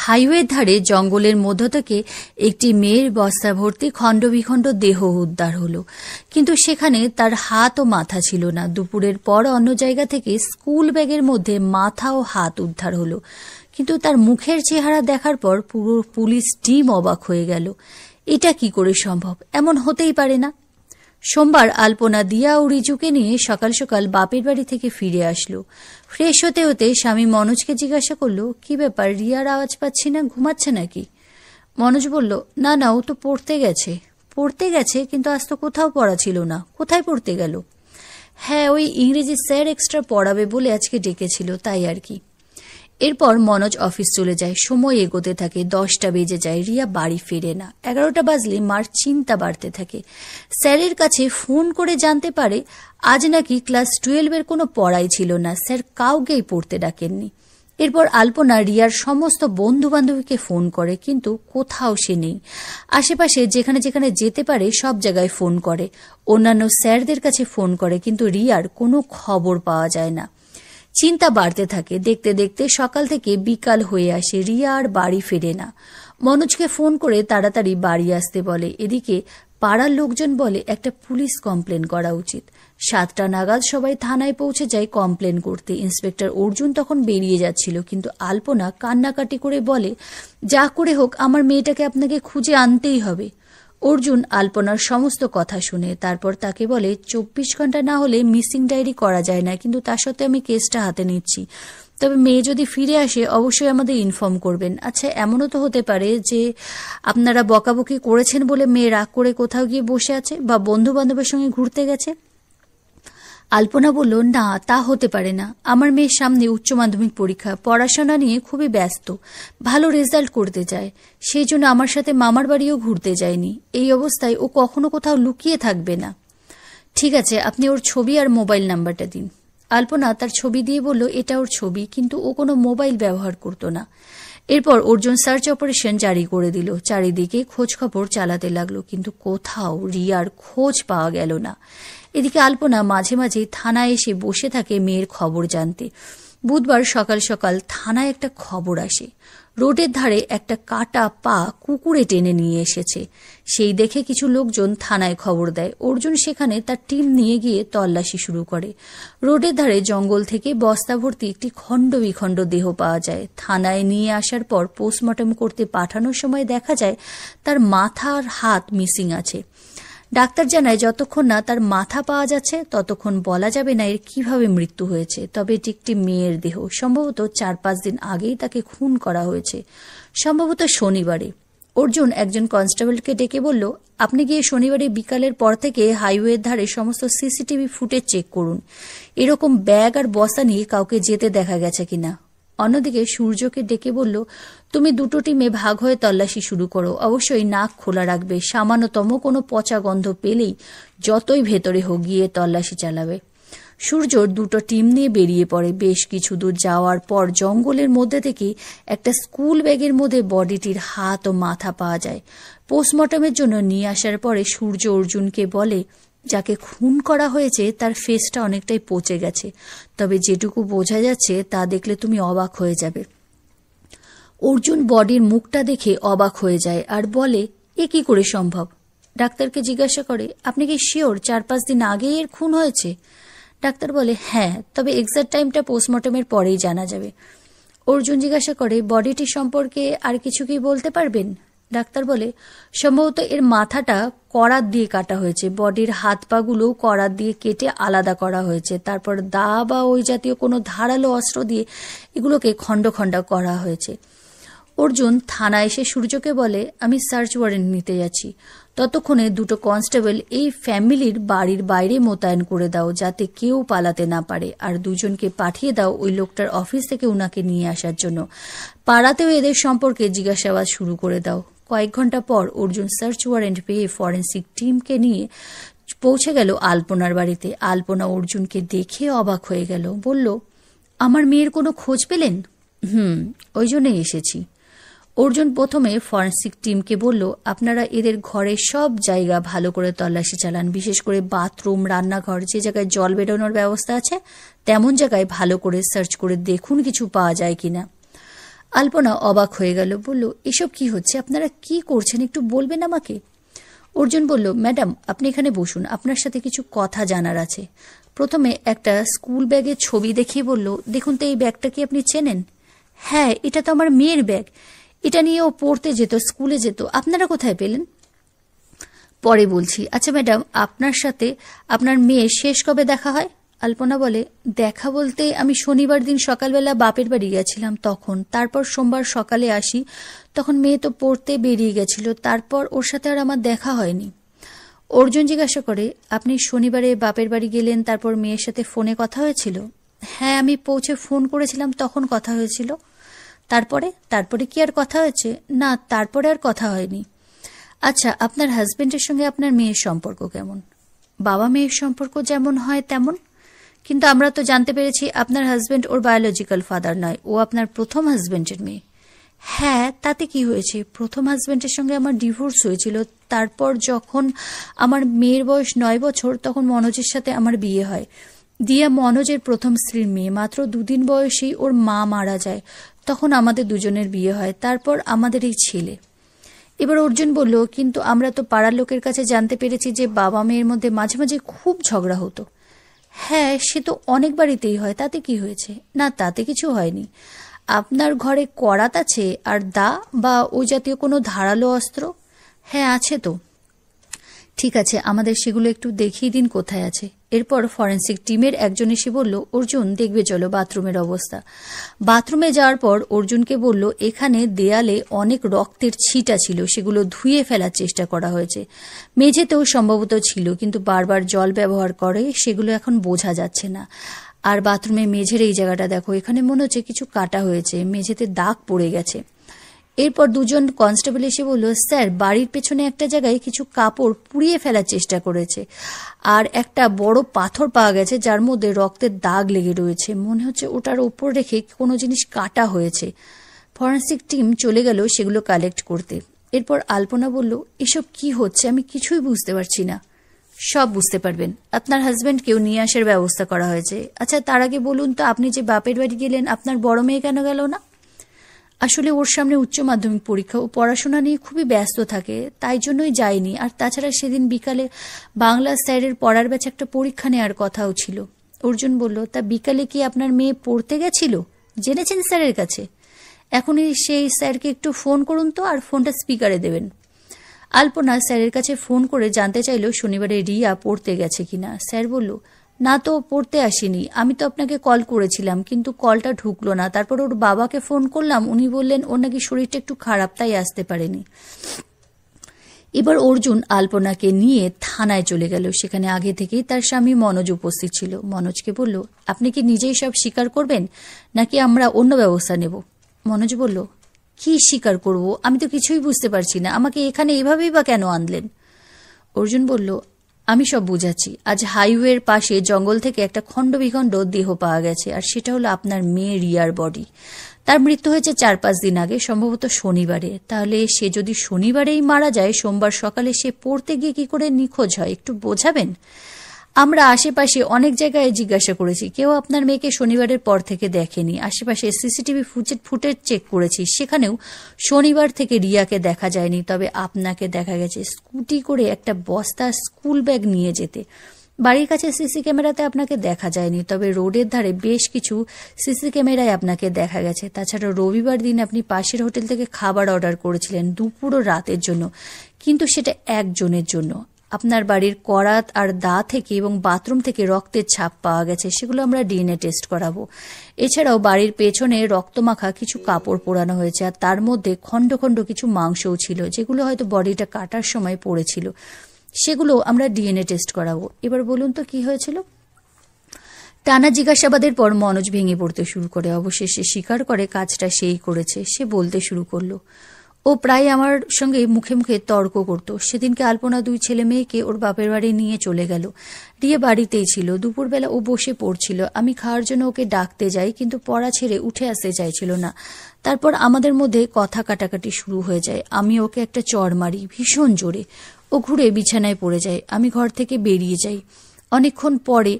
হাইওয়ের ধারে জঙ্গলের মধ্য থেকে একটি মেয়ের বস্তা ভর্তি খণ্ডবিখণ্ড দেহ উদ্ধার হলো, কিন্তু সেখানে তার হাত ও মাথা ছিল না। দুপুরের পর অন্য জায়গা থেকে স্কুল ব্যাগের মধ্যে মাথা ও হাত উদ্ধার হলো, কিন্তু তার মুখের চেহারা দেখার পর পুরো পুলিশ টিম অবাক হয়ে গেল। এটা কি করে সম্ভব? এমন হতেই পারে না। সোমবার আলপনা দিয়া ও রিজুকে নিয়ে সকাল সকাল বাপের বাড়ি থেকে ফিরে আসলো। ফ্রেশ হতে হতে স্বামী মনোজকে জিজ্ঞাসা করলো, কি ব্যাপার, রিয়ার আওয়াজ পাচ্ছি না, ঘুমাচ্ছে নাকি? মনোজ বলল, না না, ও তো পড়তে গেছে। পড়তে গেছে? কিন্তু আজ তো কোথাও পড়া ছিল না। কোথায় পড়তে গেল? হ্যাঁ, ওই ইংরেজি স্যার এক্সট্রা পড়াবে বলে আজকে ডেকেছিল, তাই আর কি। এরপর মনোজ অফিস চলে যায়। সময় এগোতে থাকে। 10টা বেজে যায়। রিয়া বাড়ি ফিরে না। 11টা বাজলে মার চিন্তা বাড়তে থাকে। স্যারের কাছে ফোন করে জানতে পারে আজ নাকি ক্লাস 12-এর কোনো পড়াই ছিল না। স্যার কাউকেই পড়তে ডাকেননি। এরপর আলপনা রিয়ার সমস্ত বন্ধু বান্ধবীকে ফোন করে, কিন্তু কোথাও সে নেই। আশেপাশে যেখানে যেখানে যেতে পারে সব জায়গায় ফোন করে। অন্যান্য স্যারদের কাছে ফোন করে, কিন্তু রিয়ার কোনো খবর পাওয়া যায় না। চিন্তা বাড়তে থাকে। দেখতে দেখতে সকাল থেকে বিকাল হয়ে আসে। রিয়া আর বাড়ি ফেরে না। মনোজকে ফোন করে তাড়াতাড়ি বাড়ি আসতে বলে। এদিকে পাড়ার লোকজন বলে একটা পুলিশ কমপ্লেন করা উচিত। 7টা নাগাদ সবাই থানায় পৌঁছে যায় কমপ্লেন করতে। ইন্সপেক্টর অর্জুন তখন বেরিয়ে যাচ্ছিল, কিন্তু আলপনা কান্নাকাটি করে বলে, যা করে হোক আমার মেয়েটাকে আপনাকে খুঁজে আনতেই হবে। অর্জুন আলপনার সমস্ত কথা শুনে তারপর তাকে বলে, 24 ঘন্টা না হলে মিসিং ডায়েরি করা যায় না, কিন্তু তা সত্ত্বেও আমি কেসটা হাতে নিচ্ছি। তবে মেয়ে যদি ফিরে আসে অবশ্যই আমাদের ইনফর্ম করবেন। আচ্ছা, এমনও তো হতে পারে যে আপনারা বকাবকি করেছেন বলে মেয়ে রাগ করে কোথাও গিয়ে বসে আছে, বা বন্ধু বান্ধবের সঙ্গে ঘুরতে গেছে। আলপনা বলল, না, তা হতে পারে না। আমার মেয়ের সামনে উচ্চ মাধ্যমিক পরীক্ষা, পড়াশোনা নিয়ে খুবই ব্যস্ত, ভালো রেজাল্ট করতে চায়। সেই জন্য আমার সাথে মামার বাড়িও ঘুরতে যায়নি। এই অবস্থায় ও কখনো কোথাও লুকিয়ে থাকবে না। ঠিক আছে, আপনি ওর ছবি আর মোবাইল নাম্বারটা দিন। আলপনা তার ছবি দিয়ে বলল, এটা ওর ছবি, কিন্তু ও কোনো মোবাইল ব্যবহার করতো না। এরপর অর্জুন সার্চ অপারেশন জারি করে দিল। চারিদিকে খোঁজ খবর চালাতে লাগলো, কিন্তু কোথাও রিয়ার খোঁজ পাওয়া গেল না। এদিকে আলপনা মাঝে মাঝে থানায় এসে বসে থাকে মেয়ের খবর জানতে। বুধবার সকাল সকাল থানায় একটা খবর আসে। রোডের ধারে একটা কাটা পা কুকুরে টেনে নিয়ে এসেছে। সেই দেখে কিছু লোকজন থানায় খবর দেয়। অর্জুন সেখানে তার টিম নিয়ে গিয়ে তল্লাশি শুরু করে। রোডের ধারে জঙ্গল থেকে বস্তা ভর্তি একটি খণ্ড বিখণ্ড দেহ পাওয়া যায়। থানায় নিয়ে আসার পর পোস্টমর্টম করতে পাঠানোর সময় দেখা যায় তার মাথা আর হাত মিসিং আছে। ডাক্তার জানায় যতক্ষণ না তার মাথা পাওয়া যাচ্ছে ততক্ষণ বলা যাবে না এর কিভাবে মৃত্যু হয়েছে। তবে এটি একটি মেয়ের দেহ, সম্ভবত 4-5 দিন আগেই তাকে খুন করা হয়েছে, সম্ভবত শনিবারে। অর্জুন একজন কনস্টেবলকে ডেকে বলল, আপনি গিয়ে শনিবারে বিকালের পর থেকে হাইওয়ের ধারে সমস্ত সিসিটিভি ফুটেজ চেক করুন। এরকম ব্যাগ আর বস্তা নিয়ে কাউকে যেতে দেখা গেছে কিনা। অন্যদিকে সূর্যকে ডেকে বলল, তুমি দুটো টিমে ভাগ হয়ে তল্লাশি শুরু করো। অবশ্যই নাক খোলা রাখবে। সামান্যতম কোনো পচা গন্ধ পেলেই যতই ভেতরে হোক গিয়ে তল্লাশি চালাবে। সূর্যর দুটো টিম নিয়ে বেরিয়ে পড়ে। বেশ কিছু দূর যাওয়ার পর জঙ্গলের মধ্যে থেকে একটা স্কুল ব্যাগের মধ্যে বডিটির হাত ও মাথা পাওয়া যায়। পোস্টমর্টমের জন্য নিয়ে আসার পরে সূর্য অর্জুনকে বলে, যাকে খুন করা হয়েছে তার ফেসটা অনেকটাই পচে গেছে, তবে যেটুকু বোঝা যাচ্ছে তা দেখলে তুমি অবাক হয়ে যাবে। অর্জুন বডির মুখটা দেখে অবাক হয়ে যায় আর বলে, এ কি করে সম্ভব? ডাক্তারকে জিজ্ঞাসা করে, আপনি কি শিওর 4-5 দিন আগেই এর খুন হয়েছে? ডাক্তার বলে, হ্যাঁ, তবে এক্সাক্ট টাইমটা পোস্টমর্টমের পরেই জানা যাবে। অর্জুন জিজ্ঞাসা করে, বডিটি সম্পর্কে আর কিছু কি বলতে পারবেন? ডাক্তার বলে, সম্ভবত এর মাথাটা করাত দিয়ে কাটা হয়েছে। বডির হাত পাগুলো করাত দিয়ে কেটে আলাদা করা হয়েছে। তারপর দা বা ওই জাতীয় কোনো ধারালো অস্ত্র দিয়ে এগুলোকে খণ্ড খণ্ড করা হয়েছে। অর্জুন থানায় এসে সূর্যকে বলে, আমি সার্চ ওয়ারেন্ট নিতে যাচ্ছি। ততক্ষণে দুটো কনস্টেবল এই ফ্যামিলির বাড়ির বাইরে মোতায়েন করে দাও, যাতে কেউ পালাতে না পারে। আর দুজনকে পাঠিয়ে দাও ওই লোকটার অফিস থেকে উনাকে নিয়ে আসার জন্য। পাড়াতেও এদের সম্পর্কে জিজ্ঞাসাবাদ শুরু করে দাও। কয়েক ঘন্টা পর অর্জুন সার্চ ওয়ারেন্ট পেয়ে ফরেন্সিক টিমকে নিয়ে পৌঁছে গেল আলপনার বাড়িতে। আলপনা অর্জুনকে দেখে অবাক হয়ে গেল। বলল, আমার মেয়ের কোনো খোঁজ পেলেন? ওই জন্যই এসেছি। অর্জুন প্রথমে ফরেন্সিক টিমকে বলল, আপনারা এদের ঘরের সব জায়গা ভালো করে তল্লাশি চালান, বিশেষ করে বাথরুম, রান্নাঘর, যে জায়গায় জল বেরোনোর ব্যবস্থা আছে তেমন জায়গায় ভালো করে সার্চ করে দেখুন কিছু পাওয়া যায় কিনা। আলপনা অবাক হয়ে গেল, বলল, এসব কি হচ্ছে, আপনারা কি করছেন, একটু বলবেন আমাকে? অর্জুন বলল, ম্যাডাম আপনি এখানে বসুন, আপনার সাথে কিছু কথা জানার আছে। প্রথমে একটা স্কুল ব্যাগের ছবি দেখিয়ে বলল, দেখুন তো এই ব্যাগটা কি আপনি চেনেন? হ্যাঁ, এটা তো আমার মেয়ের ব্যাগ, এটা নিয়ে ও পড়তে যেত, স্কুলে যেত, আপনারা কোথায় পেলেন? পরে বলছি। আচ্ছা ম্যাডাম, আপনার সাথে আপনার মেয়ের শেষ কবে দেখা হয়? আলপনা বলে, দেখা বলতে আমি শনিবার দিন সকালবেলা বাপের বাড়ি গেছিলাম তখন, তারপর সোমবার সকালে আসি, তখন মেয়ে তো পড়তে বেরিয়ে গেছিল, তারপর ওর সাথে আর আমার দেখা হয়নি। অর্জুন জিজ্ঞাসা করে, আপনি শনিবারে বাপের বাড়ি গেলেন, তারপর মেয়ের সাথে ফোনে কথা হয়েছিল? হ্যাঁ, আমি পৌঁছে ফোন করেছিলাম, তখন কথা হয়েছিল। তারপরে তারপরে কি আর কথা হয়েছে? না, তারপরে আর কথা হয়নি। আচ্ছা, আপনার হাজবেন্ডের সঙ্গে আপনার মেয়ের সম্পর্ক কেমন? বাবা মেয়ের সম্পর্ক যেমন হয় তেমন। কিন্তু আমরা তো জানতে পেরেছি আপনার হাজবেন্ড ওর বায়োলজিক্যাল ফাদার নয়, ও আপনার প্রথম হাজবেন্ডের মেয়ে। হ্যাঁ, তাতে কি হয়েছে? প্রথম হাজবেন্ডের সঙ্গে আমার ডিভোর্স হয়েছিল, তারপর যখন আমার মেয়ের বয়স 9 বছর তখন মনোজের সাথে আমার বিয়ে হয়। দিয়া মনোজের প্রথম স্ত্রীর মেয়ে, মাত্র 2 দিন বয়সেই ওর মা মারা যায়, তখন আমাদের দুজনের বিয়ে হয়, তারপর আমাদের এই ছেলে। এবার অর্জুন বলল, কিন্তু আমরা তো পাড়ার লোকের কাছে জানতে পেরেছি যে বাবা মেয়ের মধ্যে মাঝে মাঝে খুব ঝগড়া হতো। হ্যাঁ, সে তো অনেক বাড়িতেই হয়, তাতে কি হয়েছে? না, তাতে কিছু হয়নি। আপনার ঘরে করাত আছে আর দা বা ওই জাতীয় কোনো ধারালো অস্ত্র? হ্যাঁ, আছে তো। ঠিক আছে, আমাদের সেগুলো একটু দেখিয়ে দিন কোথায় আছে। এরপর ফরেন্সিক টিমের একজন এসে বলল, অর্জুন দেখবে চলো বাথরুমের অবস্থা। বাথরুমে যাওয়ার পর অর্জুনকে বলল, এখানে দেয়ালে অনেক রক্তের ছিটা ছিল, সেগুলো ধুয়ে ফেলার চেষ্টা করা হয়েছে। মেঝেতেও সম্ভবত ছিল, কিন্তু বারবার জল ব্যবহার করে, সেগুলো এখন বোঝা যাচ্ছে না। আর বাথরুমে মেঝের এই জায়গাটা দেখো, এখানে মনে হচ্ছে কিছু কাটা হয়েছে, মেঝেতে দাগ পড়ে গেছে। এরপর দুজন কনস্টেবল এসে বলল, স্যার বাড়ির পেছনে একটা জায়গায় কিছু কাপড় পুড়িয়ে ফেলার চেষ্টা করেছে, আর একটা বড় পাথর পাওয়া গেছে যার মধ্যে রক্তের দাগ লেগে রয়েছে, মনে হচ্ছে ওটার ওপর রেখে কোনো জিনিস কাটা হয়েছে। ফরেন্সিক টিম চলে গেল সেগুলো কালেক্ট করতে। এরপর আলপনা বলল, এসব কি হচ্ছে, আমি কিছুই বুঝতে পারছি না। সব বুঝতে পারবেন, আপনার হাজবেন্ডকেও নিয়ে আসার ব্যবস্থা করা হয়েছে। আচ্ছা, তার আগে বলুন তো, আপনি যে বাপের বাড়ি গেলেন, আপনার বড় মেয়ে কেন গেল না? আসলে ওর সামনে উচ্চ মাধ্যমিক পরীক্ষা, ও পড়াশোনা নিয়ে খুবই ব্যস্ত থাকে, তাই জন্যই যায়নি। আর তাছাড়া সেদিন বিকালে বাংলা স্যারের পড়ার ব্যাচে একটা পরীক্ষা নেওয়ার কথাও ছিল। অর্জুন বলল, তা বিকালে কি আপনার মেয়ে পড়তে গেছিল? জেনেছেন স্যারের কাছে? এখনই সেই স্যারকে একটু ফোন করুন তো, আর ফোনটা স্পিকারে দেবেন। আলপনা স্যারের কাছে ফোন করে জানতে চাইল শনিবারে রিয়া পড়তে গেছে কিনা। স্যার বলল, না তো, পড়তে আসেনি, আমি তো আপনাকে কল করেছিলাম কিন্তু কলটা ঢুকলো না, তারপর ওর বাবাকে ফোন করলাম, উনি বললেন ওর নাকি শরীরটা একটু খারাপ, তাই আসতে পারেনি। এবার অর্জুন আলপনাকে নিয়ে থানায় চলে গেল। সেখানে আগে থেকেই তার স্বামী মনোজ উপস্থিত ছিল। মনোজকে বলল, আপনি কি নিজেই সব স্বীকার করবেন নাকি আমরা অন্য ব্যবস্থা নেব? মনোজ বলল, কি স্বীকার করব, আমি তো কিছুই বুঝতে পারছি না, আমাকে এখানে এভাবেই বা কেন আনলেন? অর্জুন বলল, আমি সব বুঝাচ্ছি। আজ হাইওয়ের পাশে জঙ্গল থেকে একটা খণ্ডবিখণ্ড দেহ পাওয়া গেছে, আর সেটা হলো আপনার মেয়ে রিয়ার বডি। তার মৃত্যু হয়েছে 4-5 দিন আগে, সম্ভবত শনিবারে। তাহলে সে যদি শনিবারেই মারা যায়, সোমবার সকালে সে পড়তে গিয়ে কি করে নিখোঁজ হয়, একটু বোঝাবেন? আমরা আশেপাশে অনেক জায়গায় জিজ্ঞাসা করেছি, কেউ আপনার মেয়েকে শনিবারের পর থেকে দেখেনি। আশেপাশে সিসিটিভি ফুটেজ চেক করেছি, সেখানেও শনিবার থেকে রিয়াকে দেখা যায়নি। তবে আপনাকে দেখা গেছে স্কুটি করে একটা বস্তা স্কুল ব্যাগ নিয়ে যেতে। বাড়ির কাছে সিসি ক্যামেরাতে আপনাকে দেখা যায়নি, তবে রোডের ধারে বেশ কিছু সিসি ক্যামেরায় আপনাকে দেখা গেছে। তাছাড়া রবিবার দিন আপনি পাশের হোটেল থেকে খাবার অর্ডার করেছিলেন দুপুর ও রাতের জন্য, কিন্তু সেটা একজনের জন্য। আপনার বাড়ির করাত আর দা থেকে এবং বাথরুম থেকে রক্তের ছাপ পাওয়া গেছে, সেগুলো আমরা ডিএনএ টেস্ট করাবো। এছাড়াও বাড়ির পেছনে রক্তমাখা কিছু কাপড় পোড়ানো হয়েছে, আর তার মধ্যে খণ্ড খণ্ড কিছু মাংসও ছিল, যেগুলো হয়তো বডিটা কাটার সময় পড়েছিল, সেগুলো আমরা ডিএনএ টেস্ট করাবো। এবার বলুন তো কি হয়েছিল? টানা জিজ্ঞাসাবাদের পর মনোজ ভেঙে পড়তে শুরু করে। অবশেষে স্বীকার করে কাজটা সেই করেছে। সে বলতে শুরু করলো, ও প্রায় আমার সঙ্গে মুখে মুখে তর্ক করত। সেদিনকে আলপনা 2 ছেলে মেয়েকে ওর বাপের বাড়ি নিয়ে চলে গেল। রিয়া বাড়িতেই ছিল। দুপুরবেলা ও বসে পড়ছিল, আমি খাওয়ার জন্য ওকে ডাকতে যাই, কিন্তু পড়া ছেড়ে উঠে আসতে চাইছিল না। তারপর আমাদের মধ্যে কথা কাটাকাটি শুরু হয়ে যায়। আমি ওকে একটা চড় মারি ভীষণ জোরে, ও ঘুরে বিছানায় পড়ে যায়। আমি ঘর থেকে বেরিয়ে যাই। অনেকক্ষণ পরে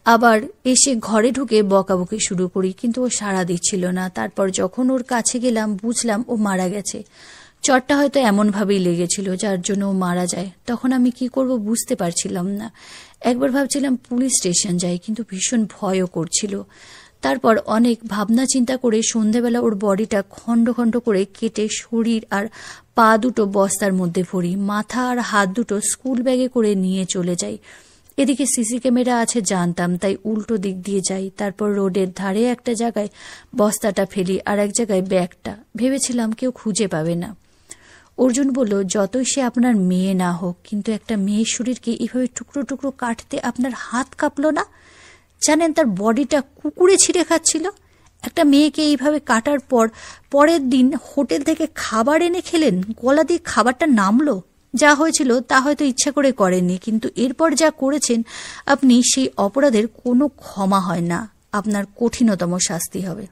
আবার এসে ঘরে ঢুকে বকাবকি শুরু করি, কিন্তু ও সাড়া দিচ্ছিল না। তারপর যখন ওর কাছে গেলাম বুঝলাম ও মারা গেছে। চটটা হয়তো এমনভাবেই লেগেছিল যার জন্য ও মারা যায়। তখন আমি কি করব বুঝতে পারছিলাম না। একবার ভাবছিলাম পুলিশ স্টেশন যাই, কিন্তু ভীষণ ভয়ও করছিল। তারপর অনেক ভাবনা চিন্তা করে সন্ধেবেলা ওর বডিটা খণ্ড খণ্ড করে কেটে শরীর আর পা দুটো বস্তার মধ্যে ভরি, মাথা আর হাত দুটো স্কুল ব্যাগে করে নিয়ে চলে যাই। এদিকে সিসি ক্যামেরা আছে জানতাম, তাই উল্টো দিক দিয়ে যাই। তারপর রোডের ধারে একটা জায়গায় বস্তাটা ফেলি, আর এক জায়গায় ব্যাগটা। ভেবেছিলাম কেউ খুঁজে পাবে না। অর্জুন বলল, যতই সে আপনার মেয়ে না হোক, কিন্তু একটা মেয়ের শরীরকে এইভাবে টুকরো টুকরো কাটতে আপনার হাত কাঁপলো না? জানেন, তার বডিটা কুকুরে ছিঁড়ে খাচ্ছিল। একটা মেয়েকে এইভাবে কাটার পর পরের দিন হোটেল থেকে খাবার এনে খেলেন, গলা দিয়ে খাবারটা নামলো। যা হয়েছিল তা হয়তো ইচ্ছা করে করেননি, কিন্তু এরপর যা করেছেন আপনি, সেই অপরাধের কোনো ক্ষমা হয় না। আপনার কঠিনতম শাস্তি হবে।